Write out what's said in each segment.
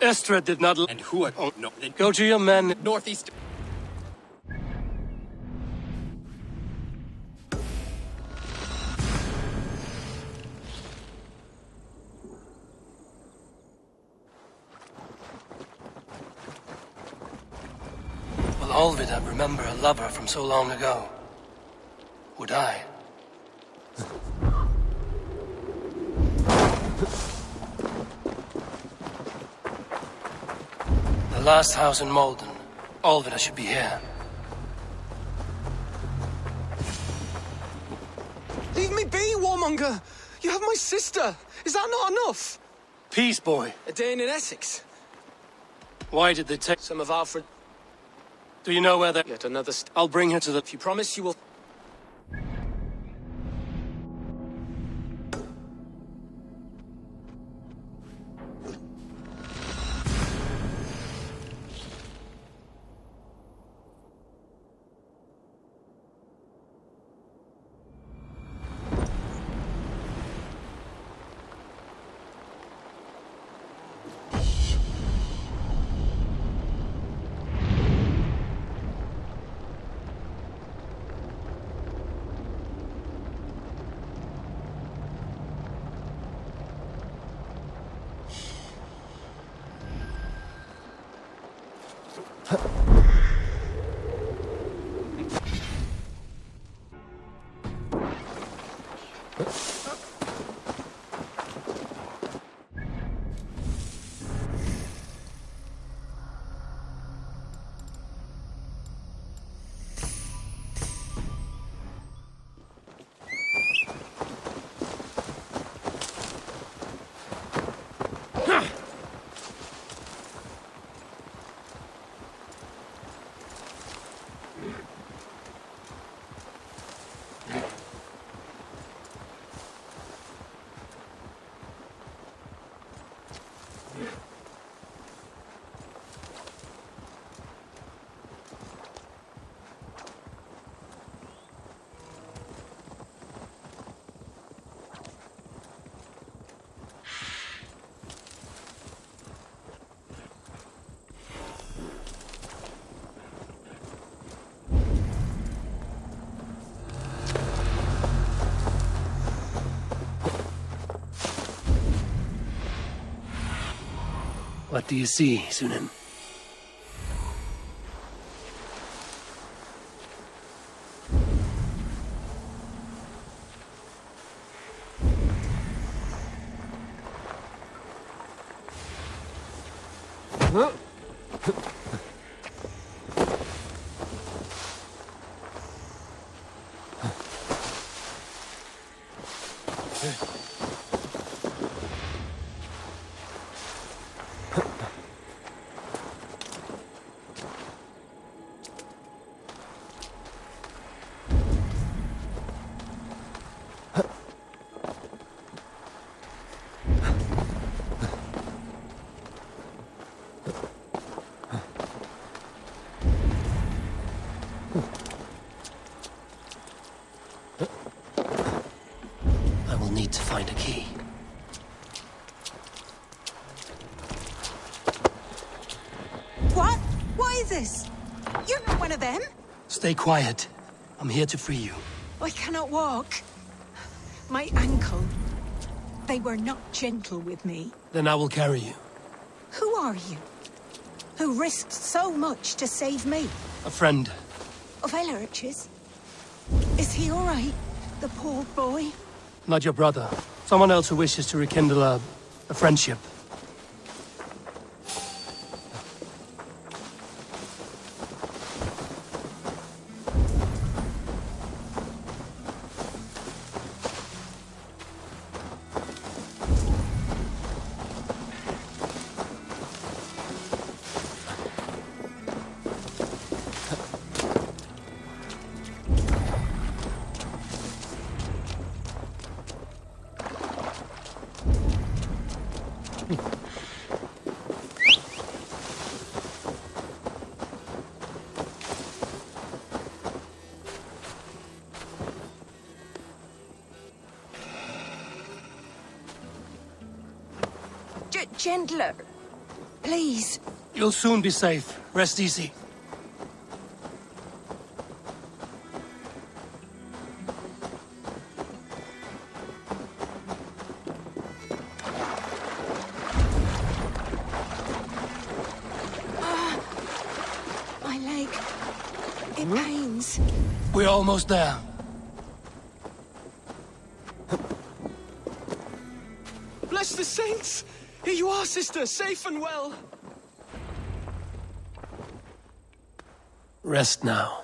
Estra did not... And who are... Oh, no. Go to your men. Northeast... Will Olvida remember a lover from so long ago? Would I? The last house in Malden. Olvida should be here. Leave me be, warmonger! You have my sister! Is that not enough? Peace, boy. A Dane in Essex. Why did they take... Some of Alfred... Do you know where they... Yet another I'll bring her to the... If you promise you will... What do you see, Sunan? I will need to find a key. What? What is this? You're not one of them? Stay quiet. I'm here to free you. I cannot walk. My ankle. They were not gentle with me. Then I will carry you. Who are you? Who risked so much to save me? A friend. Of Ellerch's? Is he all right? The poor boy? Not your brother. Someone else who wishes to rekindle a friendship. Gentler. Please. You'll soon be safe. Rest easy. My leg. It pains. We're almost there. Bless the saints! Here you are, sister, safe and well. Rest now.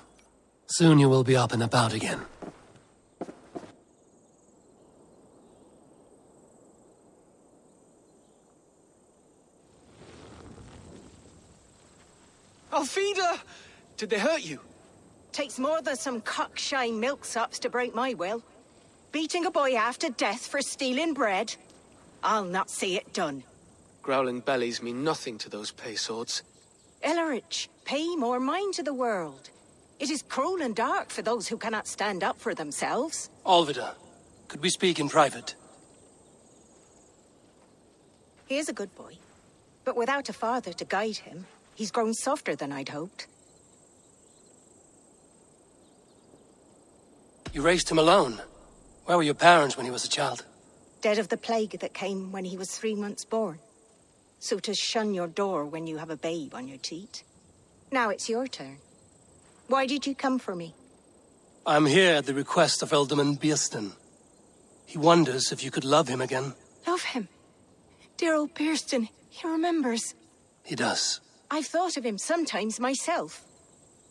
Soon you will be up and about again. Alfida! Did they hurt you? Takes more than some cockshy milksops to break my will. Beating a boy half to death for stealing bread? I'll not see it done. Growling bellies mean nothing to those pay swords. Ellerich, pay more mind to the world. It is cruel and dark for those who cannot stand up for themselves. Alvida, could we speak in private? He is a good boy, but without a father to guide him, he's grown softer than I'd hoped. You raised him alone. Where were your parents when he was a child? Dead of the plague that came when he was 3 months born. So to shun your door when you have a babe on your teat. Now it's your turn. Why did you come for me? I'm here at the request of Alderman Biersten. He wonders if you could love him again. Love him. Dear old Biersten, he remembers. He does. I've thought of him sometimes myself.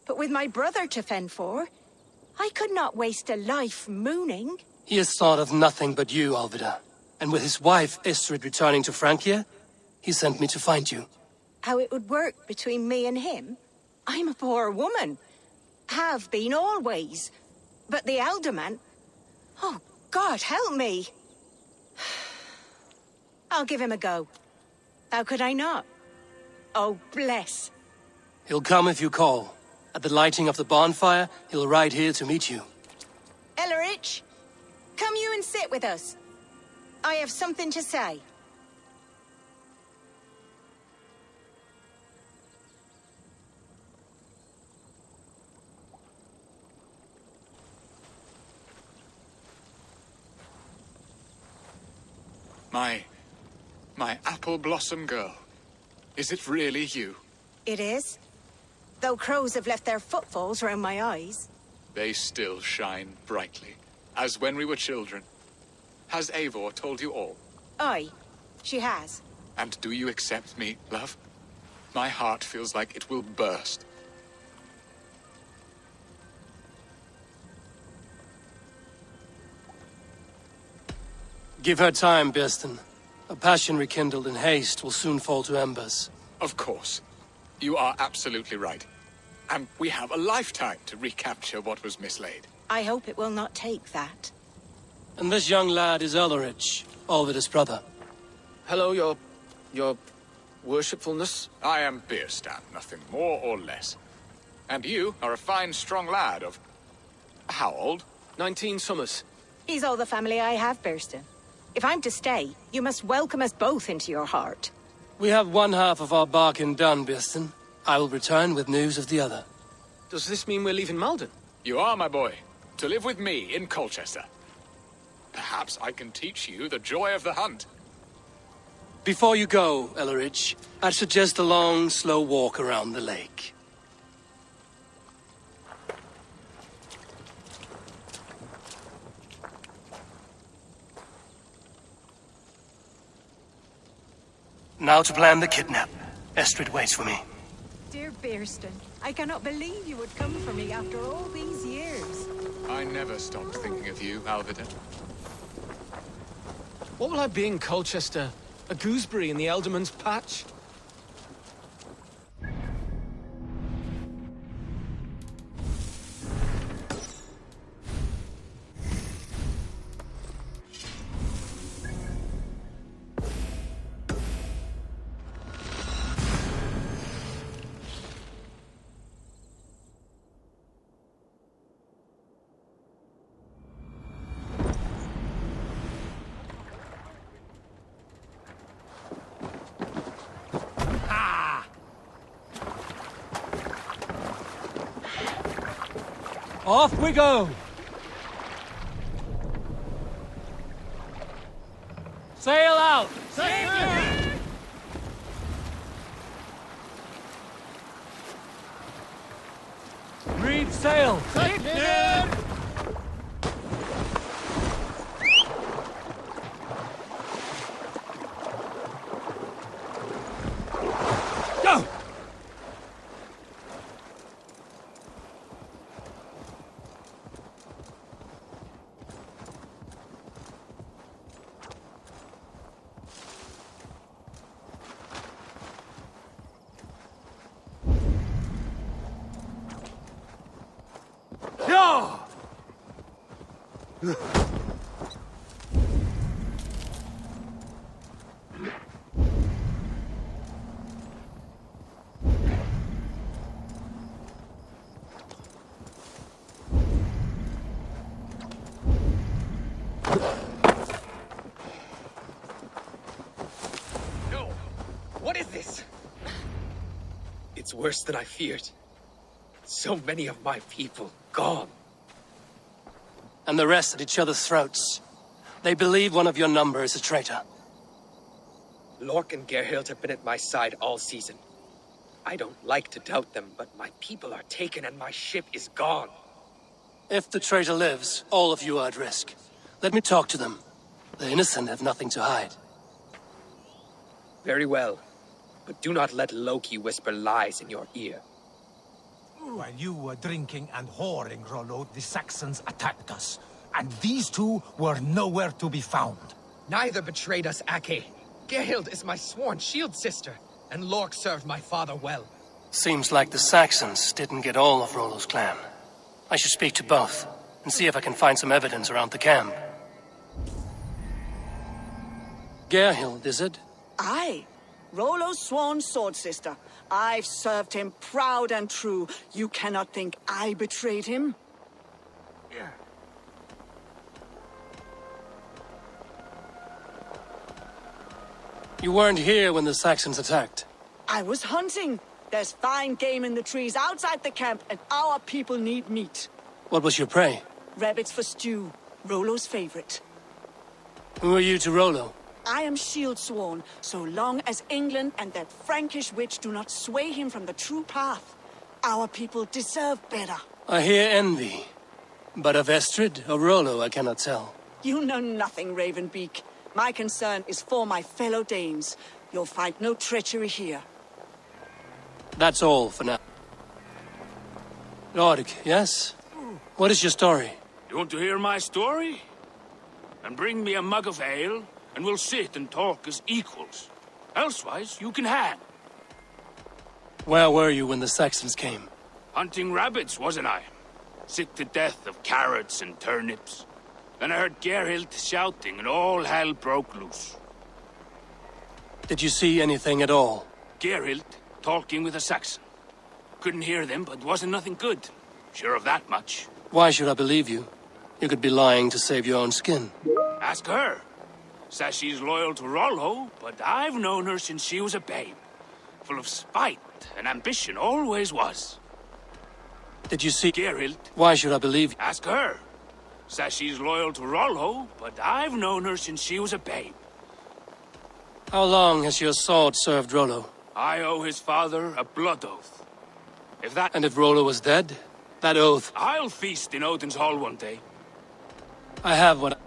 But with my brother to fend for, I could not waste a life mooning. He has thought of nothing but you, Alvida. And with his wife, Estrid, returning to Francia, he sent me to find you. How it would work between me and him? I'm a poor woman. Have been always. But the alderman... Oh, God, help me. I'll give him a go. How could I not? Oh, bless. He'll come if you call. At the lighting of the bonfire, he'll ride here to meet you. Ellerich, come you and sit with us. I have something to say. My apple blossom girl. Is it really you? It is. Though crows have left their footfalls round my eyes. They still shine brightly, as when we were children. Has Eivor told you all? Aye, she has. And do you accept me, love? My heart feels like it will burst. Give her time, Biersten. A passion rekindled in haste will soon fall to embers. Of course. You are absolutely right. And we have a lifetime to recapture what was mislaid. I hope it will not take that. And this young lad is Ulrich, Alvida's brother. Hello, your worshipfulness. I am Bierstan, nothing more or less. And you are a fine, strong lad of... how old? 19 summers. He's all the family I have, Bierstan. If I'm to stay, you must welcome us both into your heart. We have one half of our bargain done, Biersten. I will return with news of the other. Does this mean we're leaving Malden? You are, my boy, to live with me in Colchester. Perhaps I can teach you the joy of the hunt. Before you go, Ellerich, I'd suggest a long, slow walk around the lake. Now to plan the kidnap. Estrid waits for me. Dear Bierstan, I cannot believe you would come for me after all these years. I never stopped thinking of you, Alvida. What will I be in Colchester? A gooseberry in the Elderman's patch? Off we go! Sail out! Reef sail! Go! No! What is this? It's worse than I feared. So many of my people gone. And the rest at each other's throats. They believe one of your number is a traitor. Lork and Gerhild have been at my side all season. I don't like to doubt them, but my people are taken and my ship is gone. If the traitor lives, all of you are at risk. Let me talk to them. The innocent have nothing to hide. Very well. But do not let Loki whisper lies in your ear. While you were drinking and whoring, Rollo, the Saxons attacked us. And these two were nowhere to be found. Neither betrayed us, Ake. Gerhild is my sworn shield sister, and Lork served my father well. Seems like the Saxons didn't get all of Rollo's clan. I should speak to both, and see if I can find some evidence around the camp. Gerhild, is it? Aye. Rollo's sworn sword sister. I've served him proud and true. You cannot think I betrayed him? You weren't here when the Saxons attacked. I was hunting. There's fine game in the trees outside the camp, and our people need meat. What was your prey? Rabbits for stew. Rollo's favorite. Who are you to Rollo? I am shield sworn, so long as England and that Frankish witch do not sway him from the true path. Our people deserve better. I hear envy. But of Estrid or Rollo, I cannot tell. You know nothing, Ravenbeak. My concern is for my fellow Danes. You'll find no treachery here. That's all for now. Lord, yes? What is your story? You want to hear my story? And bring me a mug of ale, and we'll sit and talk as equals. Elsewise, you can hang. Where were you when the Saxons came? Hunting rabbits, wasn't I? Sick to death of carrots and turnips. Then I heard Gerhild shouting, and all hell broke loose. Did you see anything at all? Gerhild talking with a Saxon. Couldn't hear them, but wasn't nothing good. Sure of that much. Why should I believe you? You could be lying to save your own skin. Ask her. Says she's loyal to Rollo, but I've known her since she was a babe. Full of spite and ambition, always was. Did you see Gerhild? Why should I believe you? Ask her. Says she's loyal to Rollo, but I've known her since she was a babe. How long has your sword served Rollo? I owe his father a blood oath. If that... And if Rollo was dead? That oath... I'll feast in Odin's hall one day. I have what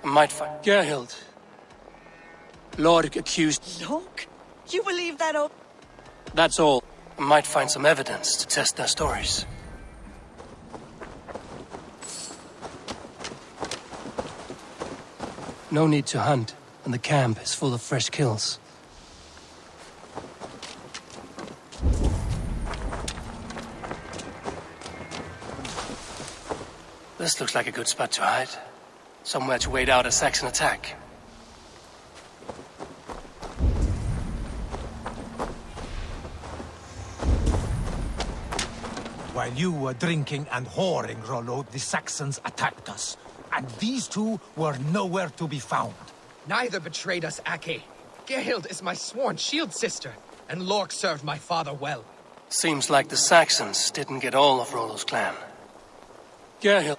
I might find. Gerhild. Lord accused... Look, you believe that oath? That's all. I might find some evidence to test their stories. No need to hunt, and the camp is full of fresh kills. This looks like a good spot to hide. Somewhere to wait out a Saxon attack. While you were drinking and whoring, Rollo, the Saxons attacked us. And these two were nowhere to be found. Neither betrayed us, Ake. Gerhild is my sworn shield sister, and Lork served my father well. Seems like the Saxons didn't get all of Rollo's clan. Gerhild.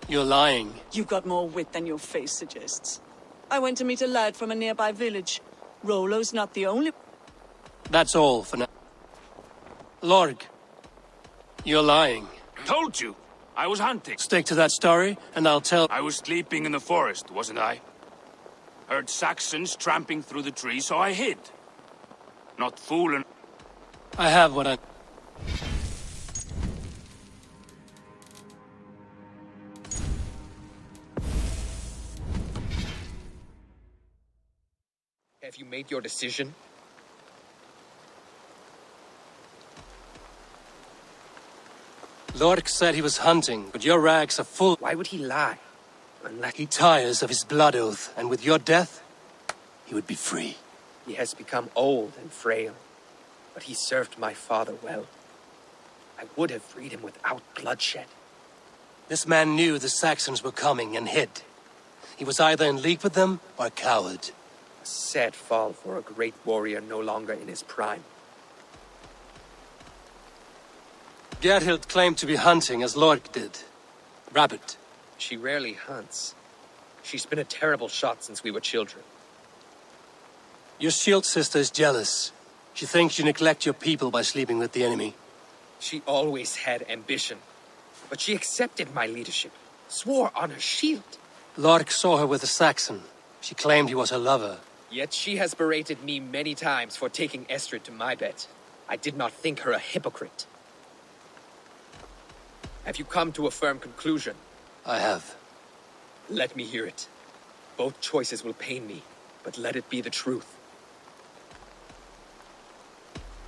You're lying. You've got more wit than your face suggests. I went to meet a lad from a nearby village. Rollo's not the only... That's all for now. Lorg, you're lying. Told you. I was hunting. Stick to that story, and I'll tell... I was sleeping in the forest, wasn't I? Heard Saxons tramping through the trees, so I hid. Not fooling. I have what I... Have you made your decision? Lorg said he was hunting, but your rags are full... Why would he lie? Unless He tires of his blood oath, and with your death, he would be free. he has become old and frail. But he served my father well. I would have freed him without bloodshed. This man knew the Saxons were coming and hid. He was either in league with them or a coward. A sad fall for a great warrior no longer in his prime. Gerhild claimed to be hunting as Lorg did. Rabbit. She rarely hunts. She's been a terrible shot since we were children. Your shield sister is jealous. She thinks you neglect your people by sleeping with the enemy. She always had ambition. But she accepted my leadership. Swore on her shield. Lorg saw her with a Saxon. She claimed he was her lover. Yet she has berated me many times for taking Estrid to my bed. I did not think her a hypocrite. Have you come to a firm conclusion? I have. Let me hear it. Both choices will pain me, but let it be the truth.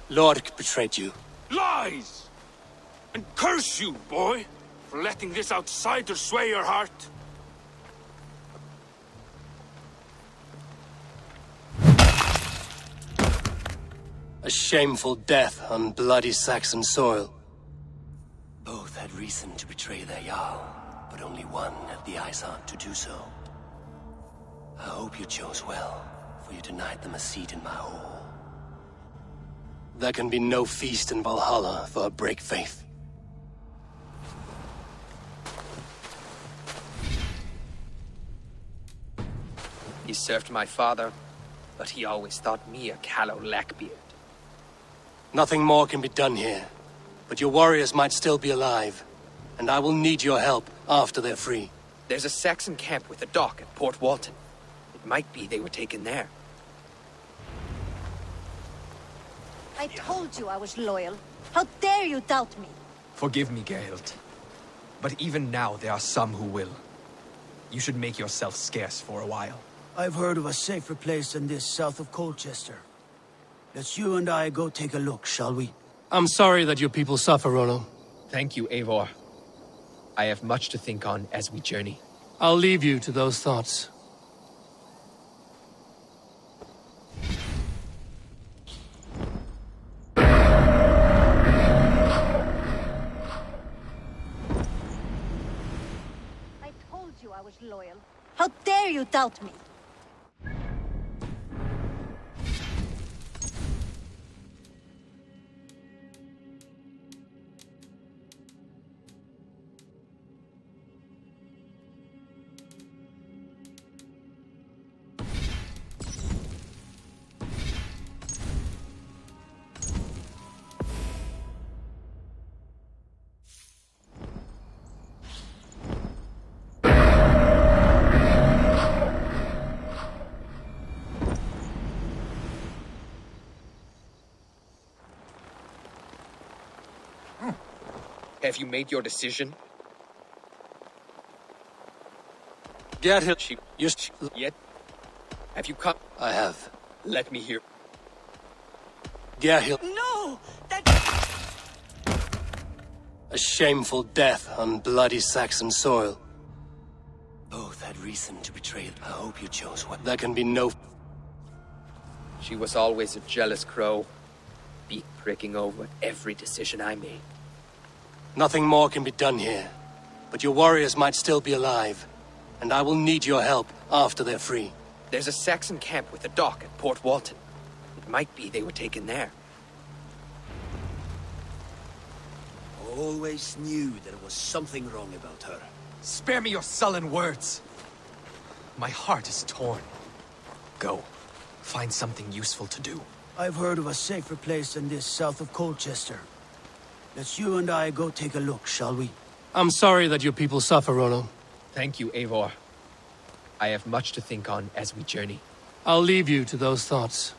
Lorg betrayed you. Lies! And curse you, boy, for letting this outsider sway your heart. A shameful death on bloody Saxon soil. Both had reason to betray their Jarl, but only one had the eyesight to do so. I hope you chose well, for you denied them a seat in my hall. There can be no feast in Valhalla for a break faith. He served my father, but he always thought me a callow lackbeard. Nothing more can be done here, but your warriors might still be alive, and I will need your help after they're free. There's a Saxon camp with a dock at Port Walton. It might be they were taken there. I told you I was loyal. How dare you doubt me? Forgive me, Gerhild. But even now there are some who will. You should make yourself scarce for a while. I've heard of a safer place than this south of Colchester. Let's you and I go take a look, shall we? I'm sorry that your people suffer, Rollo. Thank you, Eivor. I have much to think on as we journey. I'll leave you to those thoughts. I told you I was loyal. How dare you doubt me? Have you made your decision? Gerhild, Yet? Have you come? I have. Let me hear. Gerhild, No! That... a shameful death on bloody Saxon soil. Both had reason to betray it. I hope you chose well. There can be no... She was always a jealous crow, beak pricking over every decision I made. Nothing more can be done here, but your warriors might still be alive, and I will need your help after they're free. There's a Saxon camp with a dock at Port Walton. It might be they were taken there. always knew there was something wrong about her. Spare me your sullen words. My heart is torn. Go. Find something useful to do. I've heard of a safer place than this south of Colchester. Let's you and I go take a look, shall we? I'm sorry that your people suffer, Rollo. Thank you, Eivor. I have much to think on as we journey. I'll leave you to those thoughts.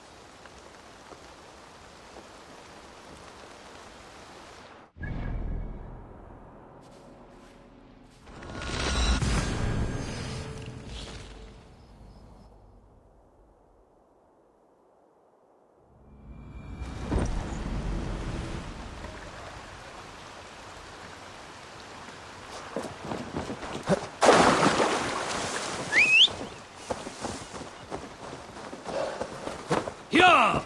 Yeah!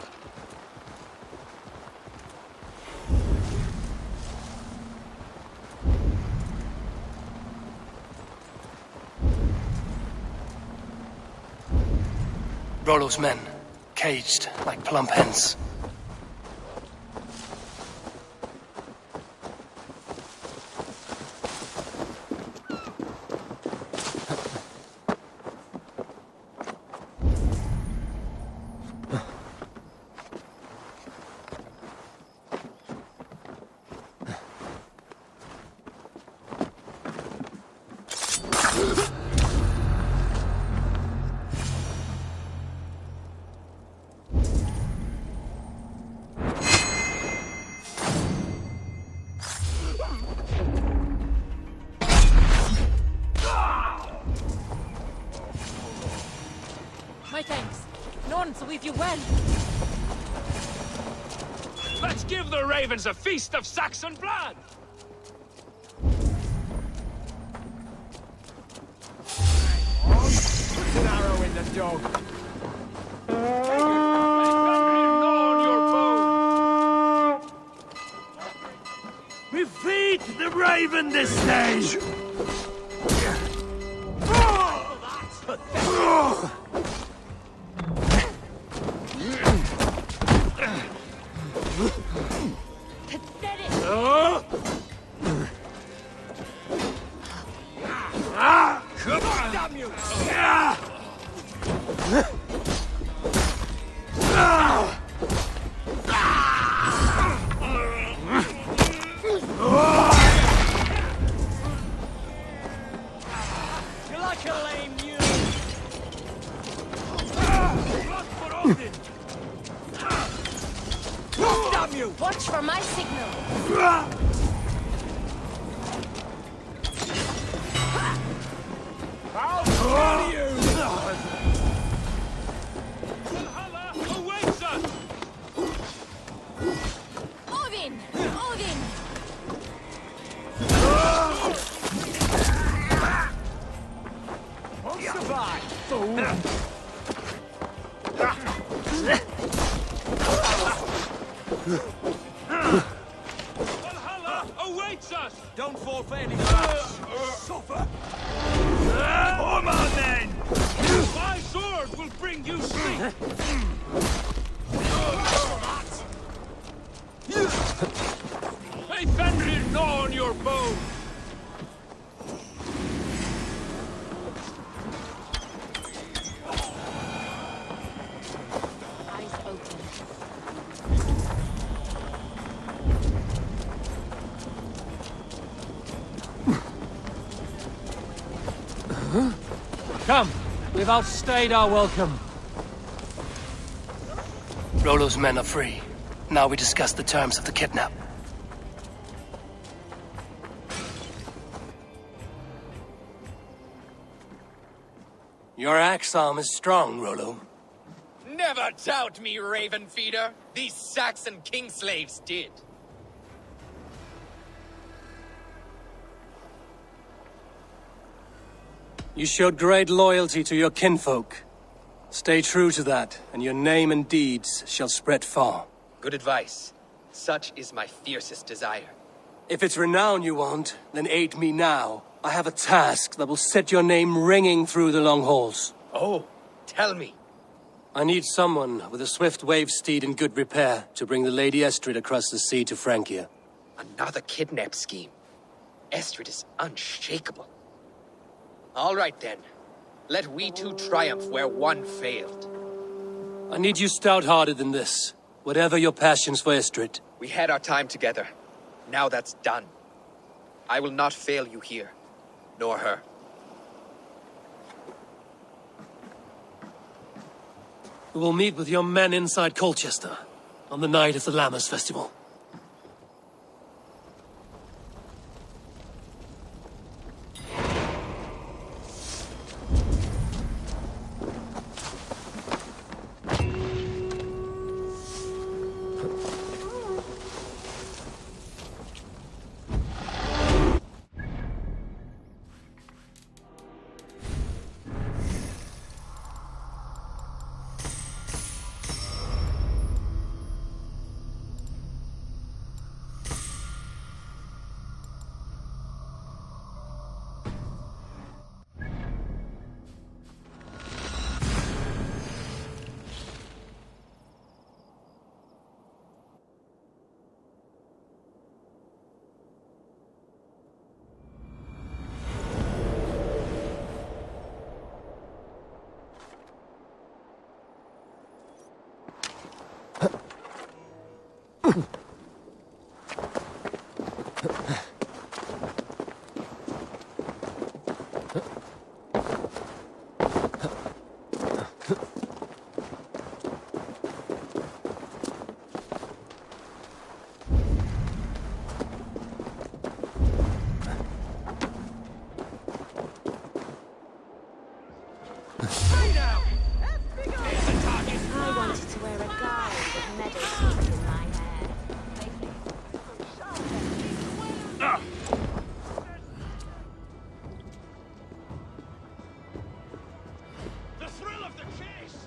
Rollo's men, caged like plump hens. My thanks. None to weave you well. Let's give the ravens a feast of Saxon blood! Put an arrow in the dog. We feed the raven this stage! Watch for my signal. How you? Valhalla awaits us! Odin! Odin! Won't survive, fool! Valhalla awaits us! Don't fall for any traps! Suffer! Come on, then! My sword will bring you sleep! May Fenrir gnaw on your bone! Eyes open. Come! We've outstayed our welcome. Rollo's men are free. Now we discuss the terms of the kidnap. Your axe arm is strong, Rollo. Never doubt me, Raven Feeder. These Saxon king slaves did. You showed great loyalty to your kinfolk. Stay true to that, and your name and deeds shall spread far. Good advice. Such is my fiercest desire. If it's renown you want, then aid me now. I have a task that will set your name ringing through the long halls. Oh, tell me. I need someone with a swift wave steed in good repair to bring the Lady Estrid across the sea to Francia. Another kidnap scheme. Estrid is unshakable. All right, then. Let we two triumph where one failed. I need you stout-hearted than this, whatever your passions for Estrid. We had our time together. Now that's done. I will not fail you here, nor her. We will meet with your men inside Colchester on the night of the Lammas Festival. I wanted to wear a gown with meadow sweets in my hair. The thrill of the chase!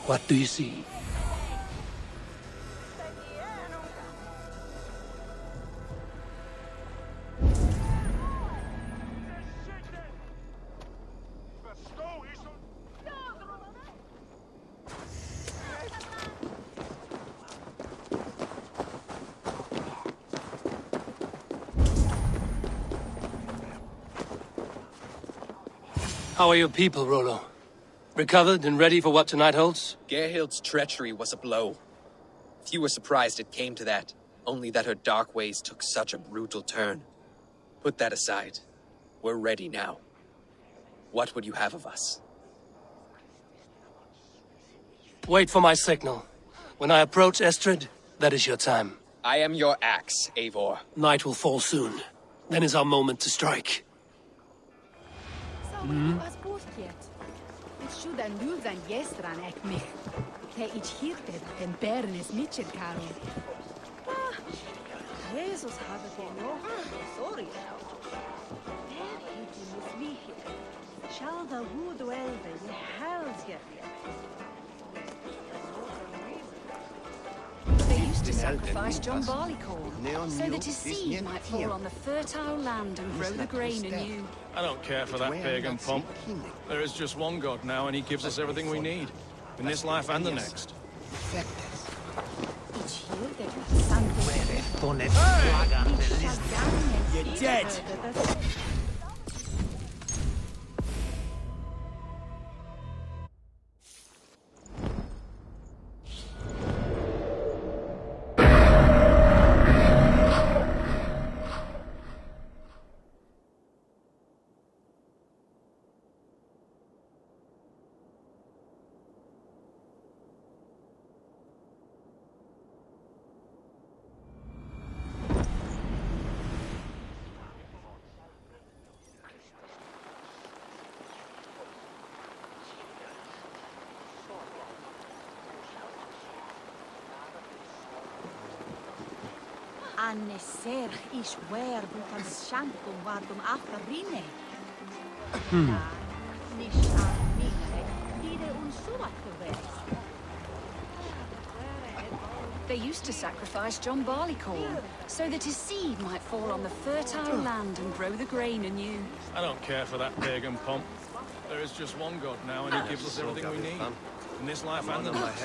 What do you see? How are your people, Rollo? Recovered and ready for what tonight holds? Gerhild's treachery was a blow. Few were surprised it came to that, only that her dark ways took such a brutal turn. Put that aside. We're ready now. What would you have of us? Wait for my signal. When I approach Estrid, that is your time. I am your axe, Eivor. Night will fall soon. Then is our moment to strike. Was bortkeert. Het should en nu zijn gesteren ek mich. Te iets hirte den bären is mitchell karo. Jesus had het nog. Sorry. Shall the wood welder ye hells get They used to sacrifice John Barleycorn, so that his seed might fall on the fertile land and grow the grain anew. I don't care for that pagan pomp. There is just one God now, and he gives us everything we need. In this life and the next. You're dead! Anne serch is wer bukan shankum wardum after rine. Nish an They used to sacrifice John Barleycorn so that his seed might fall on the fertile land and grow the grain anew. I don't care for that pagan pomp. There is just one God now, and he gives us everything we need. In this life and the next.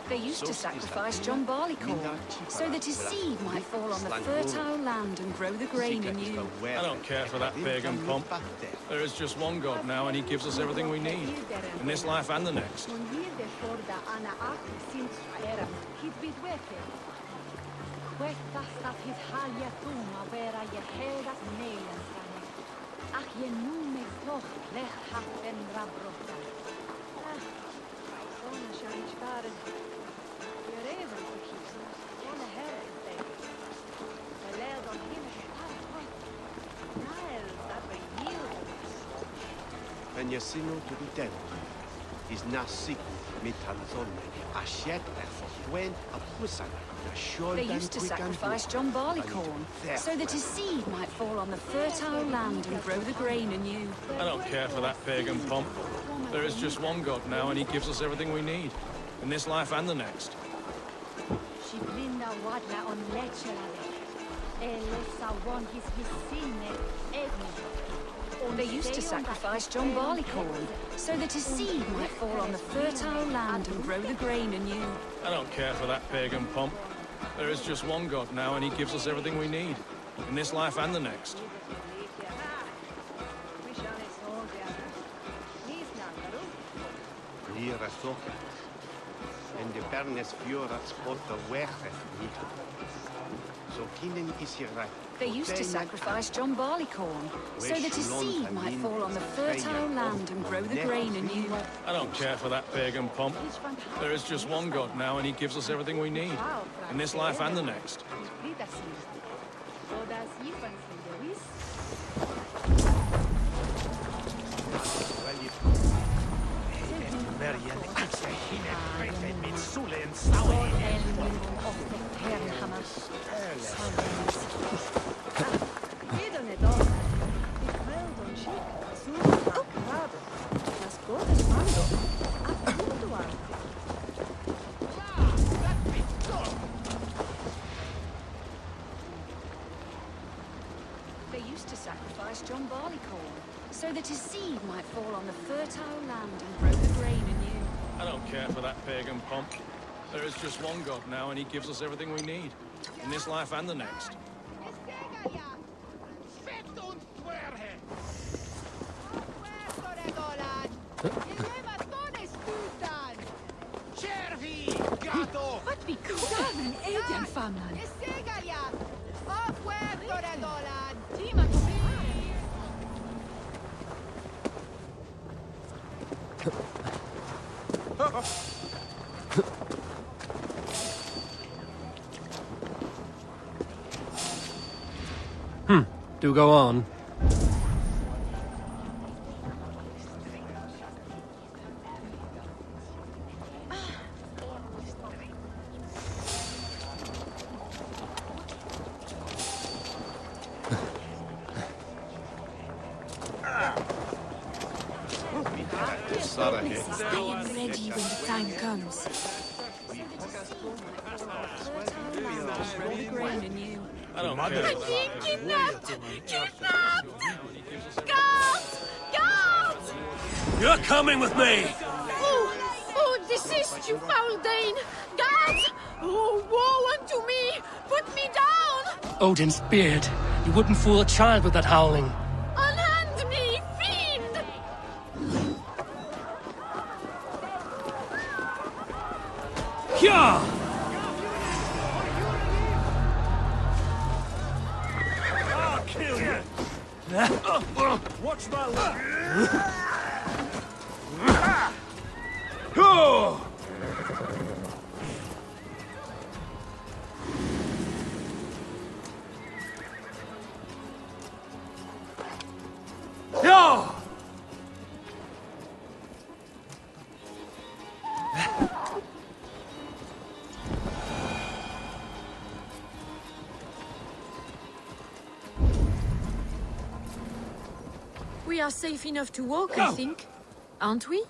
They used to sacrifice John Barleycorn so that his seed might fall on the fertile land and grow the grain anew. I don't care for that pagan pomp. There is just one God now, and he gives us everything we need. In this life and the next. Men jag ser nog till den. Is nasik mitanzonne. Ashet erfortwen apusan. They used to sacrifice John Barleycorn so that his seed might fall on the fertile land and grow the grain anew. I don't care for that pagan pomp. There is just one God now, and he gives us everything we need. In this life and the next. They used to sacrifice John Barleycorn so that his seed might fall on the fertile land and grow the grain anew. I don't care for that pagan pomp. There is just one God now, and he gives us everything we need. In this life and the next. En de bernes fjorats botta weches niet. So kinen is hier right. They used to sacrifice John Barleycorn so that his seed might fall on the fertile land and grow the grain anew. I don't care for that pagan pomp. There is just one God now, and he gives us everything we need. In this life and the next. They used to sacrifice John Barleycorn so that his seed might fall on the fertile land and grow the grain anew. I don't care for that pagan pomp. There is just one God now, and he gives us everything we need. In this life and the next. What be kudan Asian family? Do go on. I am ready when the time comes. I don't care. I'm being kidnapped! Kidnapped! Guards! Guards! You're coming with me! Oh, desist, you foul Dane! Guards! Oh, woe unto me! Put me down! Odin's beard. You wouldn't fool a child with that howling. Unhand Watch my leg! We are safe enough to walk, I think. Aren't we?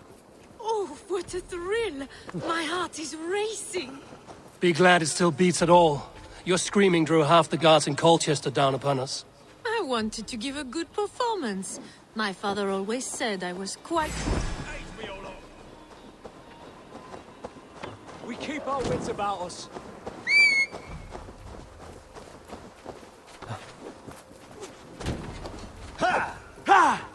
Oh, what a thrill! My heart is racing. Be glad it still beats at all. Your screaming drew half the guards in Colchester down upon us. I wanted to give a good performance. My father always said I was quite... We keep our wits about us. Ha! Ha!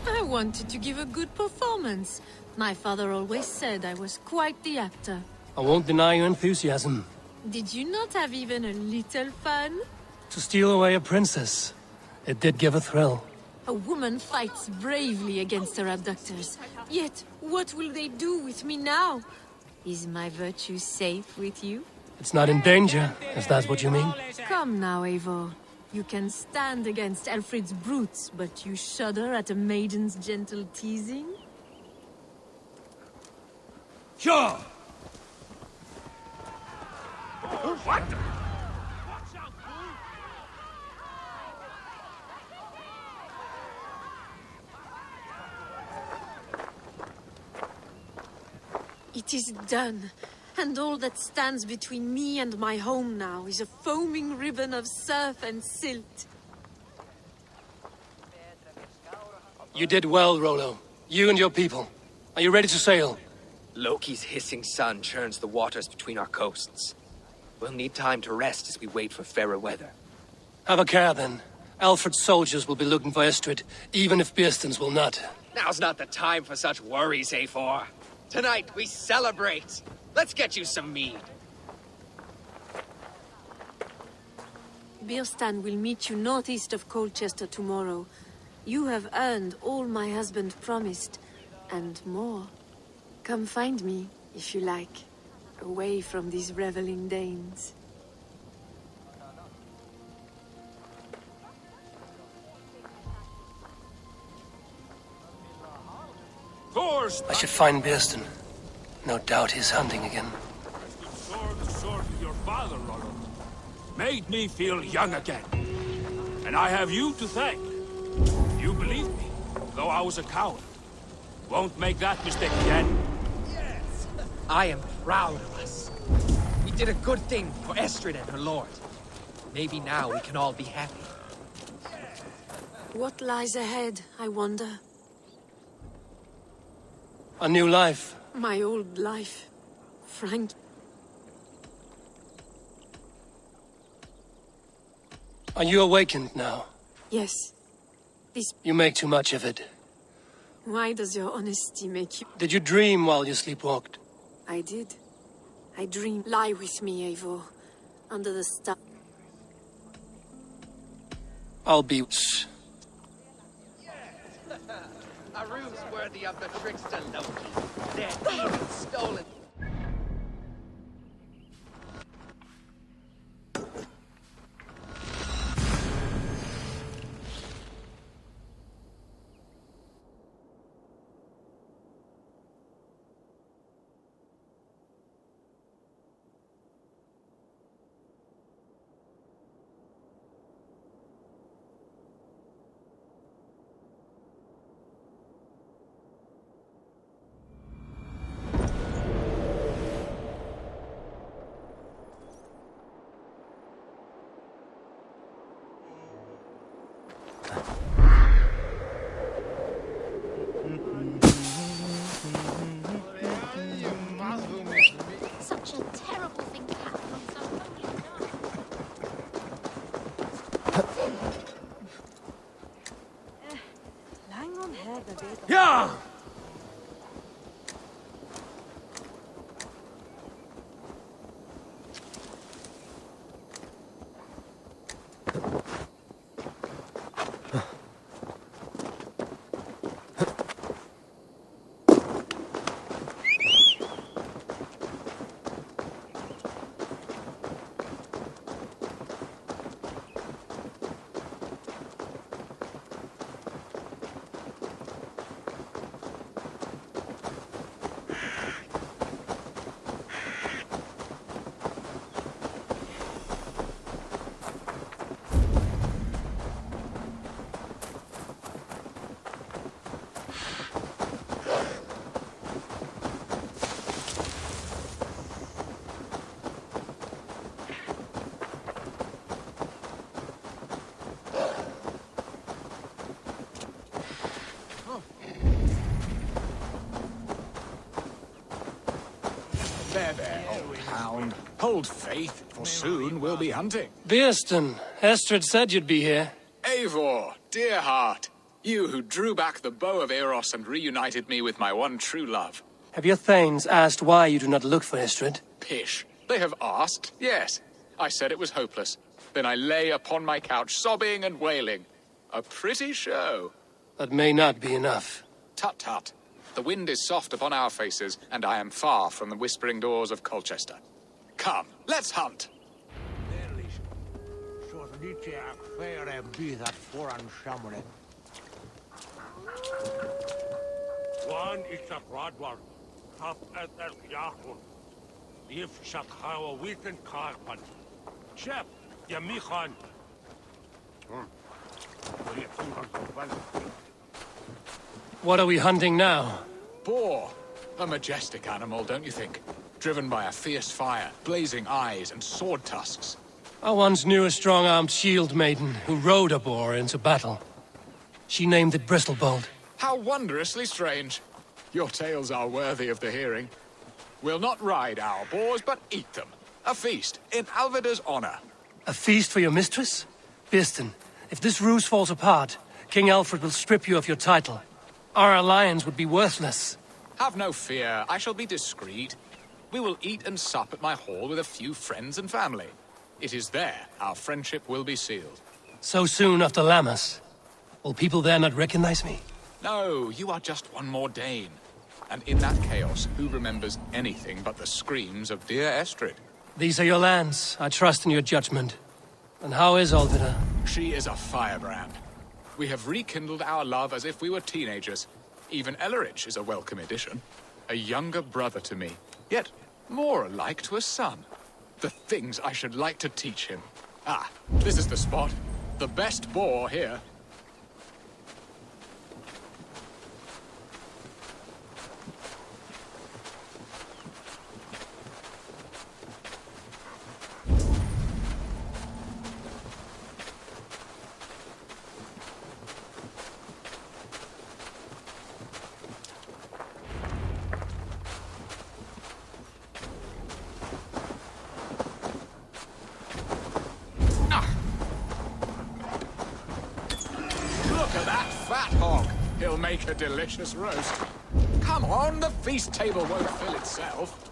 I wanted to give a good performance. My father always said I was quite the actor. I won't deny your enthusiasm. Did you not have even a little fun? To steal away a princess, it did give a thrill. A woman fights bravely against her abductors. Yet, what will they do with me now? Is my virtue safe with you? It's not in danger, if that's what you mean. Come now, Eivor. You can stand against Alfred's brutes, but you shudder at a maiden's gentle teasing? Sure! What? It is done. And all that stands between me and my home now is a foaming ribbon of surf and silt. You did well, Rollo. You and your people. Are you ready to sail? Loki's hissing sun churns the waters between our coasts. We'll need time to rest as we wait for fairer weather. Have a care, then. Alfred's soldiers will be looking for Estrid, even if Bearstons will not. Now's not the time for such worries, Eivor. Tonight, we celebrate. Let's get you some mead. Birstan will meet you northeast of Colchester tomorrow. You have earned all my husband promised, and more. Come find me, if you like, away from these reveling Danes. I should find Bearston. No doubt he's hunting again. The sword with your father, Rollo. Made me feel young again. And I have you to thank. You believed me, though I was a coward. Won't make that mistake again. Yes! I am proud of us. We did a good thing for Estrid and her lord. Maybe now we can all be happy. What lies ahead, I wonder? A new life. My old life. Frank. Are you awakened now? Yes. This... You make too much of it. Why does your honesty make you... Did you dream while you sleepwalked? I did. I dreamed. Lie with me, Eivor. Under the star. I'll be... A ruse worthy of the trickster Loki. They're even stolen. there, old hound. Hold faith, for soon we'll be hunting. Beerston, Estrid said you'd be here. Eivor, dear heart. You who drew back the bow of Eros and reunited me with my one true love. Have your thanes asked why you do not look for Estrid? Pish. They have asked, yes. I said it was hopeless. Then I lay upon my couch, sobbing and wailing. A pretty show. That may not be enough. Tut tut. The wind is soft upon our faces, and I am far from the whispering doors of Colchester. Come, let's hunt. One is a Rodward, top at El Yahun. If Shakhawa Withen Karpan. Chef, Yamichan. What are we hunting now? Boar. A majestic animal, don't you think? Driven by a fierce fire, blazing eyes, and sword tusks. I once knew a strong-armed shield maiden who rode a boar into battle. She named it Bristolbolt. How wondrously strange. Your tales are worthy of the hearing. We'll not ride our boars, but eat them. A feast, in Alvida's honor. A feast for your mistress? Beerston, if this ruse falls apart, King Alfred will strip you of your title. Our alliance would be worthless. Have no fear, I shall be discreet. We will eat and sup at my hall with a few friends and family. It is there our friendship will be sealed. So soon after Lammas? Will people there not recognize me? No, you are just one more Dane. And in that chaos, who remembers anything but the screams of dear Estrid? These are your lands. I trust in your judgment. And how is Alvida? She is a firebrand. We have rekindled our love as if we were teenagers. Even Ellerich is a welcome addition. A younger brother to me, yet more alike to a son. The things I should like to teach him. Ah, this is the spot. The best boar here. He'll make a delicious roast. Come on, the feast table won't fill itself.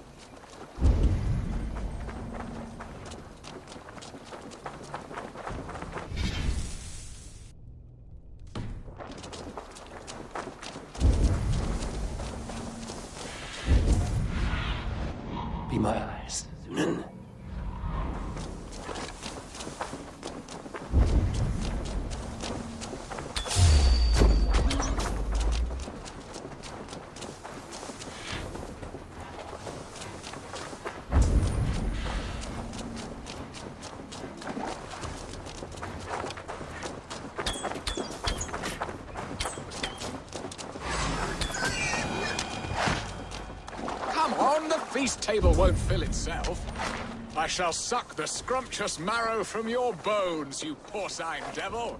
Be my eyes, Zunan. Feast table won't fill itself. I shall suck the scrumptious marrow from your bones, you porcine devil.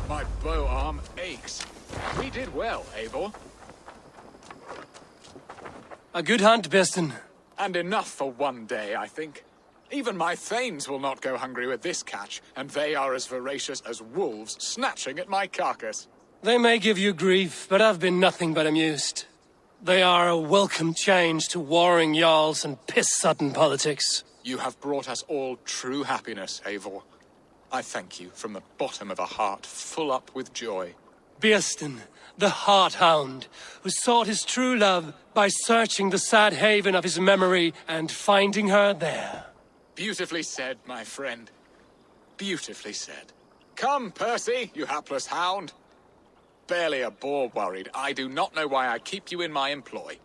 My bow arm aches. We did well, Eivor. A good hunt, Beerston. And enough for one day, I think. Even my thanes will not go hungry with this catch, and they are as voracious as wolves snatching at my carcass. They may give you grief, but I've been nothing but amused. They are a welcome change to warring jarls and piss-sodden politics. You have brought us all true happiness, Eivor. I thank you from the bottom of a heart full up with joy. Beerston, the Heart-Hound, who sought his true love by searching the sad haven of his memory and finding her there. Beautifully said, my friend. Beautifully said. Come, Percy, you hapless hound. Barely a boar worried. I do not know why I keep you in my employ.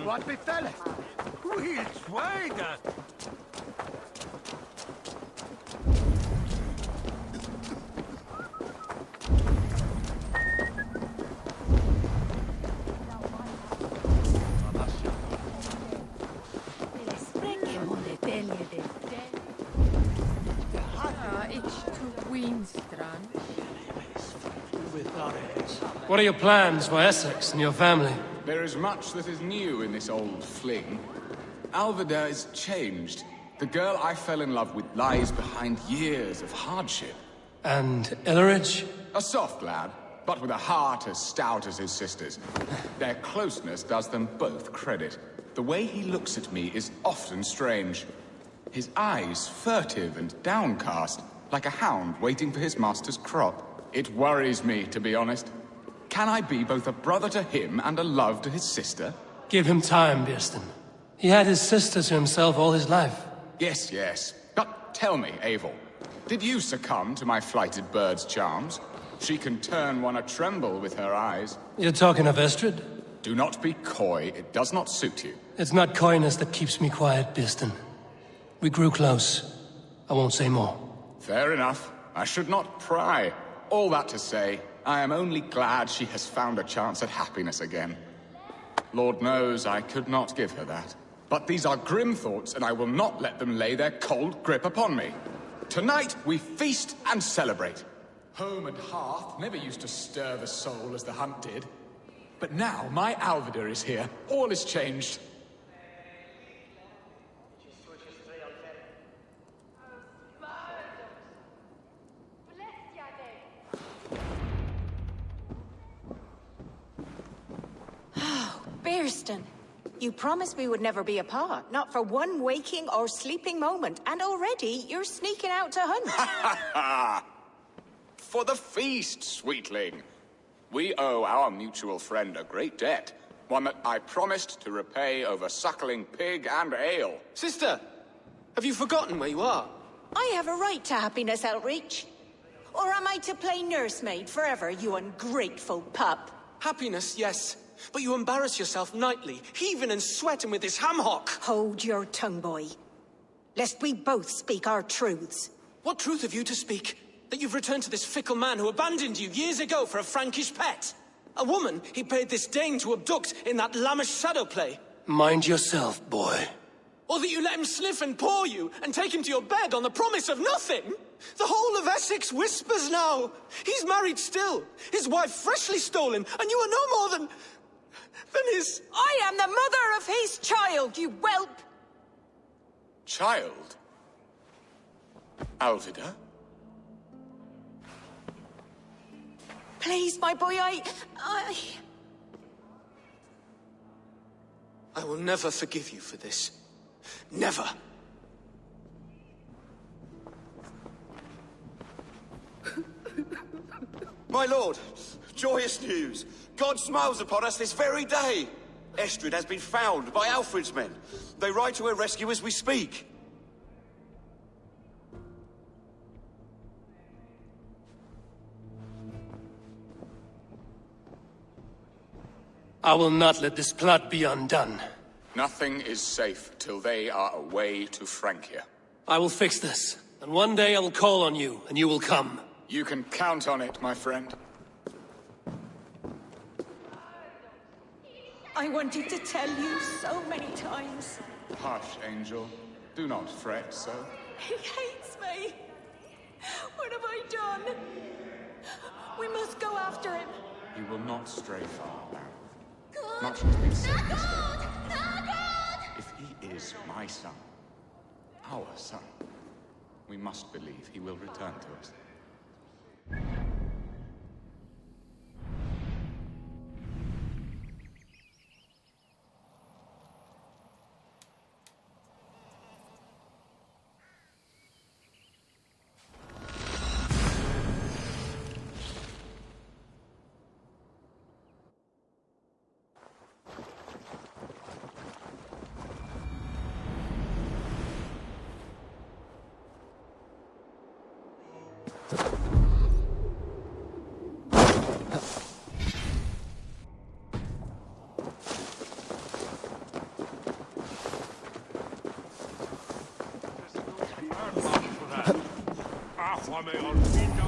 What befell it? We'll try that. What are your plans for Essex and your family? There is much that is new in this old fling. Alvida is changed. The girl I fell in love with lies behind years of hardship. And Illerich? A soft lad, but with a heart as stout as his sister's. Their closeness does them both credit. The way he looks at me is often strange. His eyes furtive and downcast, like a hound waiting for his master's crop. It worries me, to be honest. Can I be both a brother to him and a love to his sister? Give him time, Birsten. He had his sister to himself all his life. Yes, yes. But tell me, Eivor, did you succumb to my flighted bird's charms? She can turn one a tremble with her eyes. You're talking of Estrid? Do not be coy. It does not suit you. It's not coyness that keeps me quiet, Birsten. We grew close. I won't say more. Fair enough. I should not pry. All that to say, I am only glad she has found a chance at happiness again. Lord knows I could not give her that. But these are grim thoughts, and I will not let them lay their cold grip upon me. Tonight, we feast and celebrate. Home and hearth never used to stir the soul as the hunt did. But now, my Alvida is here. All is changed. Birsten, you promised we would never be apart, not for one waking or sleeping moment, and already you're sneaking out to hunt. For the feast, sweetling. We owe our mutual friend a great debt, one that I promised to repay over suckling pig and ale. Sister, have you forgotten where you are? I have a right to happiness, Outreach. Or am I to play nursemaid forever, you ungrateful pup? Happiness, yes. But you embarrass yourself nightly, heaving and sweating with this ham-hock. Hold your tongue, boy. Lest we both speak our truths. What truth have you to speak? That you've returned to this fickle man who abandoned you years ago for a Frankish pet? A woman he paid this Dane to abduct in that lammish shadow play? Mind yourself, boy. Or that you let him sniff and paw you and take him to your bed on the promise of nothing? The whole of Essex whispers now. He's married still, his wife freshly stolen, and you are no more than his... I am the mother of his child, you whelp! Child? Alvida? Please, my boy, I will never forgive you for this. Never. My lord, joyous news. God smiles upon us this very day. Estrid has been found by Alfred's men. They ride to her rescue as we speak. I will not let this plot be undone. Nothing is safe till they are away to Francia. I will fix this, and one day I will call on you, and you will come. You can count on it, my friend. I wanted to tell you so many times. Hush, Angel. Do not fret so. He hates me. What have I done? We must go after him. He will not stray far, lad. Much has been said this day. If he is my son, our son, we must believe he will return to us.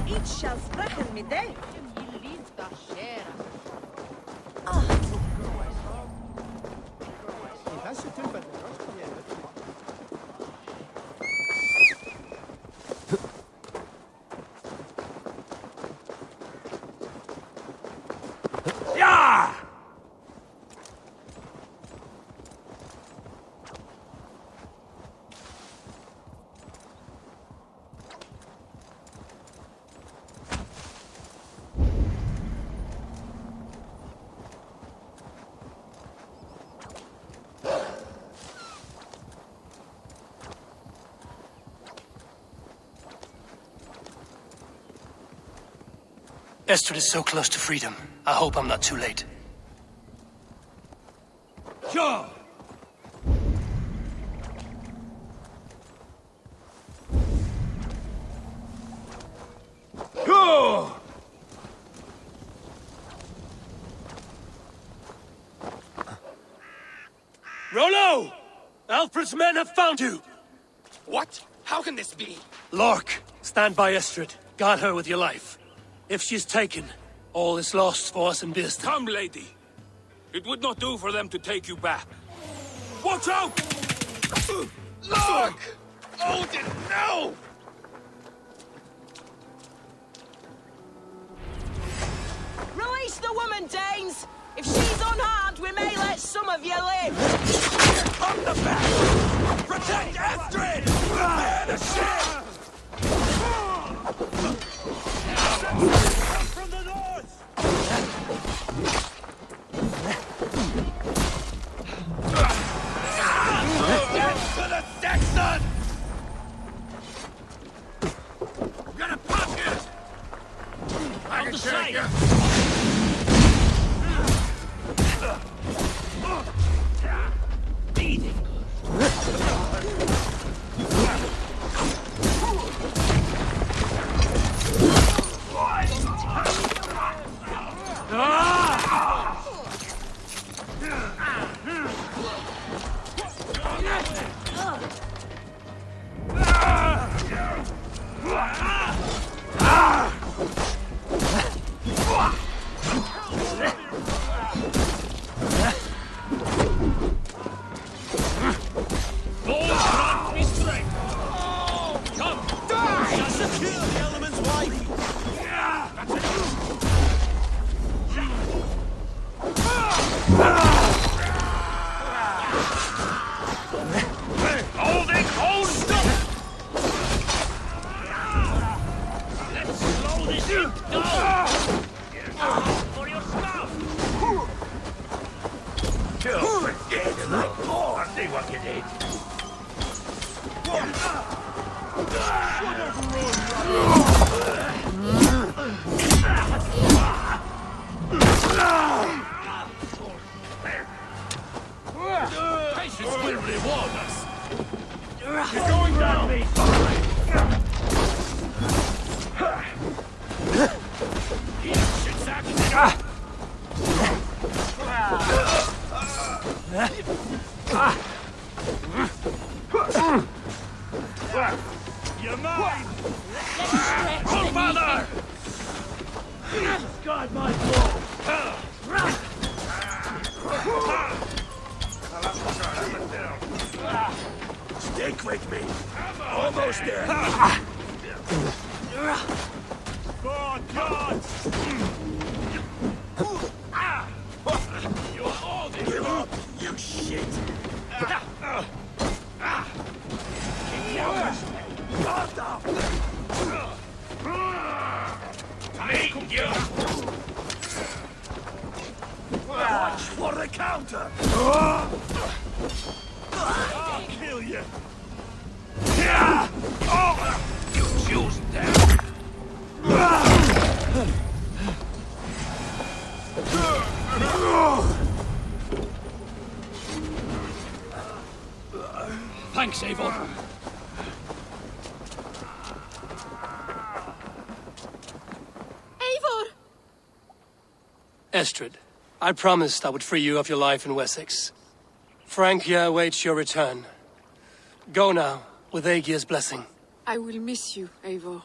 Each shall sprechen mit day. Yeah! Estrid is so close to freedom. I hope I'm not too late. Sure! Go! Rollo! Alfred's men have found you! What? How can this be? Lork, stand by Estrid. Guard her with your life. If she's taken, all is lost for us in Bearston. Come, lady. It would not do for them to take you back. Watch out! Look! Odin, no! Release the woman, Danes! If she's unharmed, we may let some of you live! From the back! Protect Astrid! Prepare the ship! From the north! Get to the Saxon! I'm gonna pop you! I can take you! Patience will reward us. You're going down. You're mine! Oh, father! God, my Stick with me. Almost there. God, God! You're all give up, you shit! Take you! Watch for the counter! I'll kill you! You choose that! Thanks, Eivor. Eivor! Estrid, I promised I would free you of your life in Wessex. Frank here awaits your return. Go now, with Aegir's blessing. I will miss you, Eivor.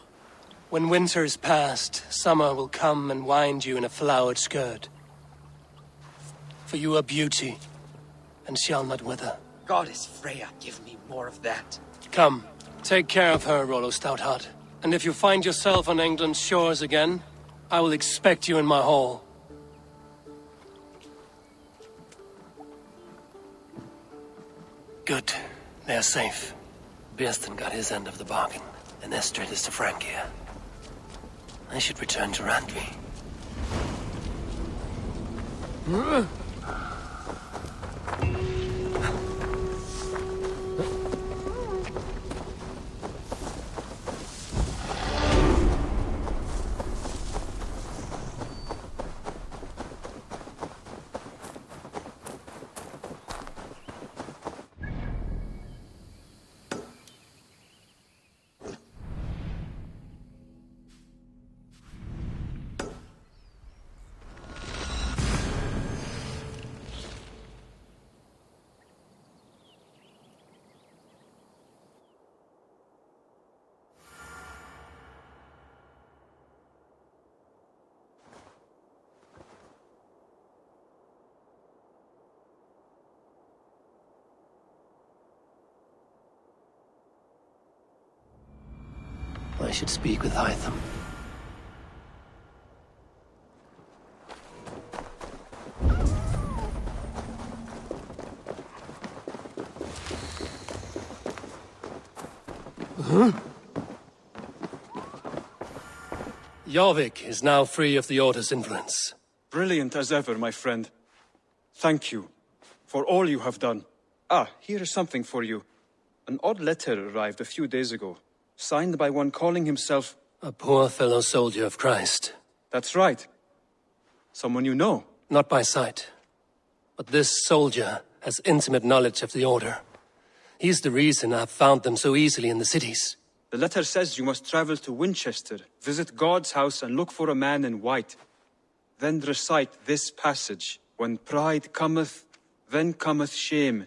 When winter is past, summer will come and wind you in a flowered skirt. For you are beauty, and shall not wither. Goddess Freya, give me more of that. Come, take care of her, Rollo Stoutheart. And if you find yourself on England's shores again, I will expect you in my hall. Good. They're safe. Birsten got his end of the bargain, and Estrid is to Francia. I should return to Randvi. I should speak with Hytham. Jorvik is now free of the Order's influence. Brilliant as ever, my friend. Thank you for all you have done. Ah, here is something for you. An odd letter arrived a few days ago, signed by one calling himself... A poor fellow soldier of Christ. That's right. Someone you know. Not by sight. But this soldier has intimate knowledge of the Order. He's the reason I've found them so easily in the cities. The letter says you must travel to Winchester, visit God's house and look for a man in white. Then recite this passage. When pride cometh, then cometh shame.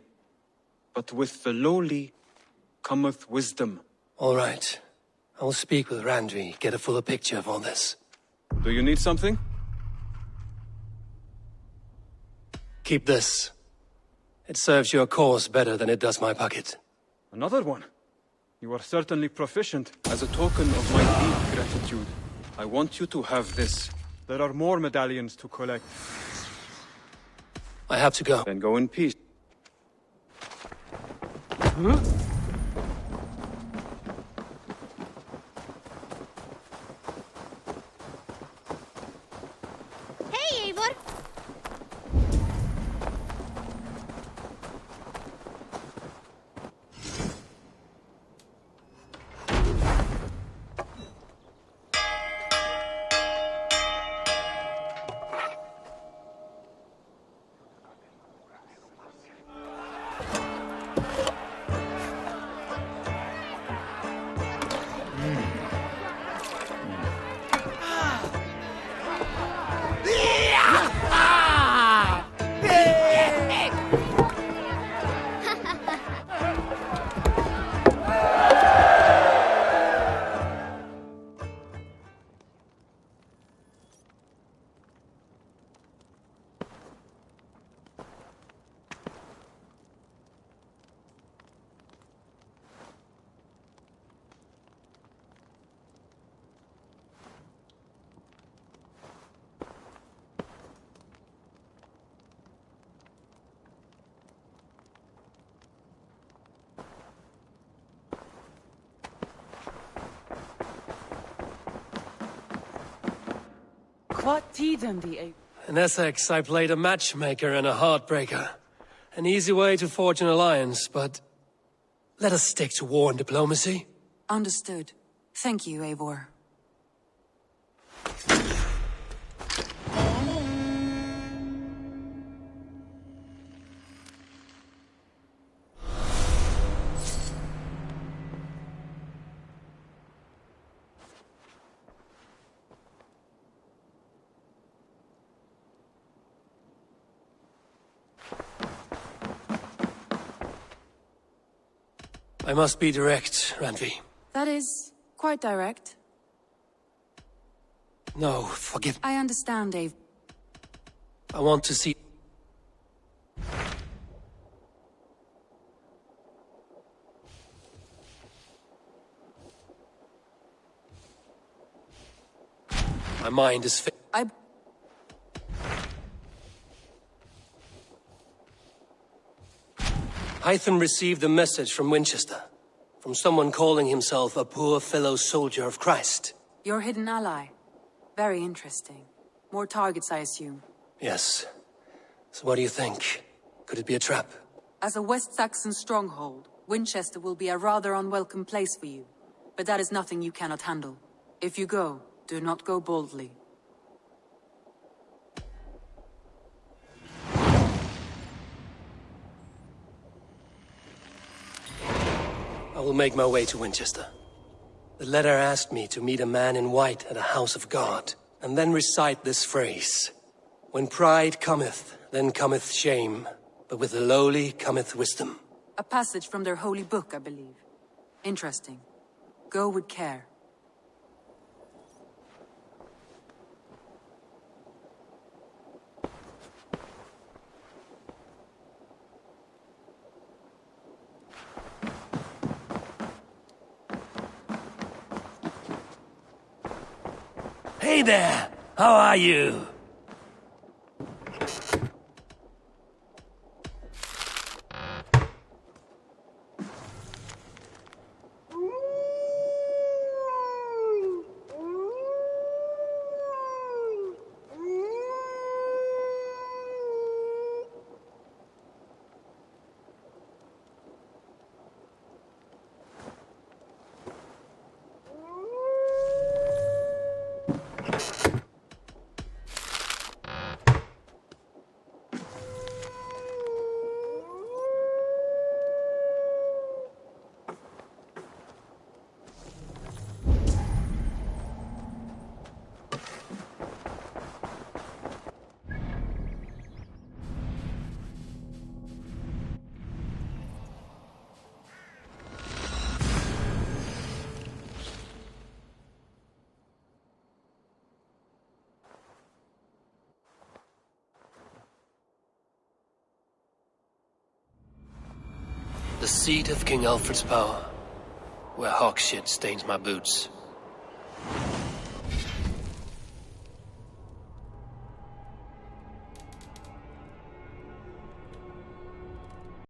But with the lowly cometh wisdom. All right. I will speak with Randvi, get a fuller picture of all this. Do you need something? Keep this. It serves your cause better than it does my pocket. Another one? You are certainly proficient. As a token of my deep gratitude, I want you to have this. There are more medallions to collect. I have to go. Then go in peace. Hey, Eivor! In Essex, I played a matchmaker and a heartbreaker. An easy way to forge an alliance, but... let us stick to war and diplomacy. Understood. Thank you, Eivor. I must be direct, Randvi. That is quite direct. No, forgive. I understand, Dave. I want to see... My mind is Hytham received a message from Winchester, from someone calling himself a poor fellow soldier of Christ. Your hidden ally. Very interesting. More targets, I assume. Yes. So what do you think? Could it be a trap? As a West Saxon stronghold, Winchester will be a rather unwelcome place for you. But that is nothing you cannot handle. If you go, do not go boldly. I will make my way to Winchester. The letter asked me to meet a man in white at a house of God, and then recite this phrase. When pride cometh, then cometh shame, but with the lowly cometh wisdom. A passage from their holy book, I believe. Interesting. Go with care. Hey there! How are you? The seat of King Alfred's power, where hawk shit stains my boots.